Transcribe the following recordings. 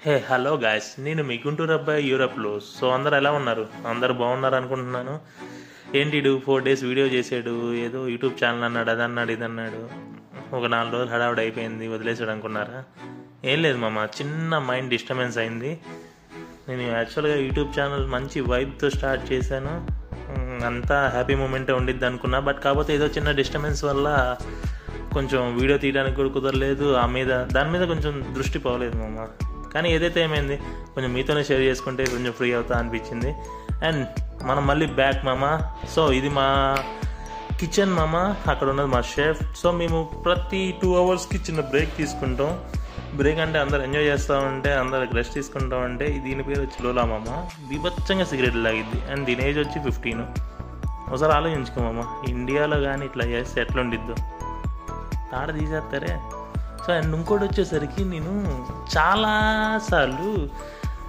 Hey hello guys, నేను మీ గుంటూరు అబ్బాయి యూరప్లో. So అందరు ఎలా ఉన్నారు? అందరు బాగున్నారు అనుకుంటున్నాను. ఏంటి 4 days వీడియో చేసాడు, ఏదో యూట్యూబ్ ఛానల్ అన్నాడు, అది అన్నాడు, ఇది అన్నాడు. ఒక 4 రోజులు హడావుడి అయిపోయింది, వదిలేసాడు అనుకున్నారా? ఏం లేదు మామ, చిన్న మైండ్ డిస్టర్బెన్స్ అయింది. నేను యాక్చువల్గా యూట్యూబ్ ఛానల్ మంచి వైబ్తో స్టార్ట్ చేశాను, అంతా హ్యాపీ మూమెంటే ఉండిద్ది అనుకున్నా. బట్ కాకపోతే ఏదో చిన్న డిస్టర్బెన్స్ వల్ల కొంచెం వీడియో తీయడానికి కూడా కుదరలేదు. దాని మీద కొంచెం దృష్టి పోలేదు మామ. కానీ ఏదైతే ఏమైంది, కొంచెం మీతోనే షేర్ చేసుకుంటే కొంచెం ఫ్రీ అవుతా అనిపించింది. అండ్ మనం మళ్ళీ బ్యాక్ మామ. సో ఇది మా కిచెన్ మామ, అక్కడ ఉన్నది మా షెఫ్. సో మేము ప్రతి 2 hours చిన్న బ్రేక్ తీసుకుంటాం. బ్రేక్ అంటే అందరు ఎంజాయ్ చేస్తూ ఉంటే, అందరు రెస్ట్ తీసుకుంటా ఉంటే. దీని పేరు వచ్చి లోలా మామ. బీభత్సంగా సిగరెట్ లాగిద్ది. అండ్ దీని ఏజ్ వచ్చి 15. ఒకసారి ఆలోచించుకో మామ, ఇండియాలో కానీ ఇట్లా చేస్తే ఎట్లా ఉండిద్దో, తాడ తీసేస్తారే. సో అండ్ ఇంకోటి వచ్చేసరికి నేను చాలాసార్లు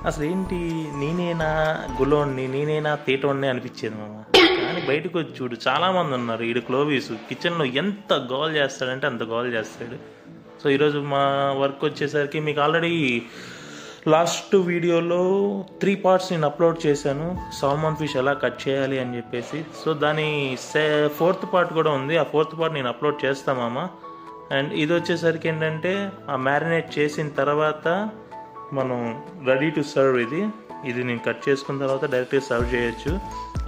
అసలు ఏంటి, నేనేనా గులోడిని, నేనేనా తీటోడిని అనిపించేది మామ. కానీ బయటకు వచ్చి చూడు, చాలామంది ఉన్నారు. ఈడు క్లోవీస్ కిచెన్లో ఎంత గోల్ చేస్తాడంటే అంత గోల్ చేస్తాడు. సో ఈరోజు మా వర్క్ వచ్చేసరికి మీకు ఆల్రెడీ లాస్ట్ వీడియోలో 3 parts నేను అప్లోడ్ చేశాను, సాల్మన్ ఫిష్ ఎలా కట్ చేయాలి అని చెప్పేసి. సో దాని 4th part కూడా ఉంది. ఆ 4th part నేను అప్లోడ్ చేస్తామామా. అండ్ ఇది వచ్చేసరికి ఏంటంటే, ఆ మ్యారినేట్ చేసిన తర్వాత మనం రెడీ టు సర్వ్. ఇది నేను కట్ చేసుకున్న తర్వాత డైరెక్ట్గా సర్వ్ చేయొచ్చు.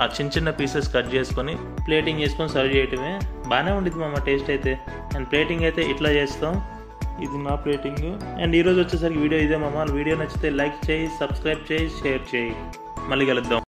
ఆ చిన్న చిన్న పీసెస్ కట్ చేసుకొని ప్లేటింగ్ చేసుకొని సర్వ్ చేయటమే. బాగానే ఉండిద్ది మామ టేస్ట్ అయితే. అండ్ ప్లేటింగ్ అయితే ఇట్లా చేస్తాం. ఇది నా ప్లేటింగ్. అండ్ ఈరోజు వచ్చేసరికి వీడియో ఇదే మామ. వీడియో నచ్చితే లైక్ చేయి, సబ్స్క్రైబ్ చేయి, షేర్ చేయి. మళ్ళీ కలుద్దాం.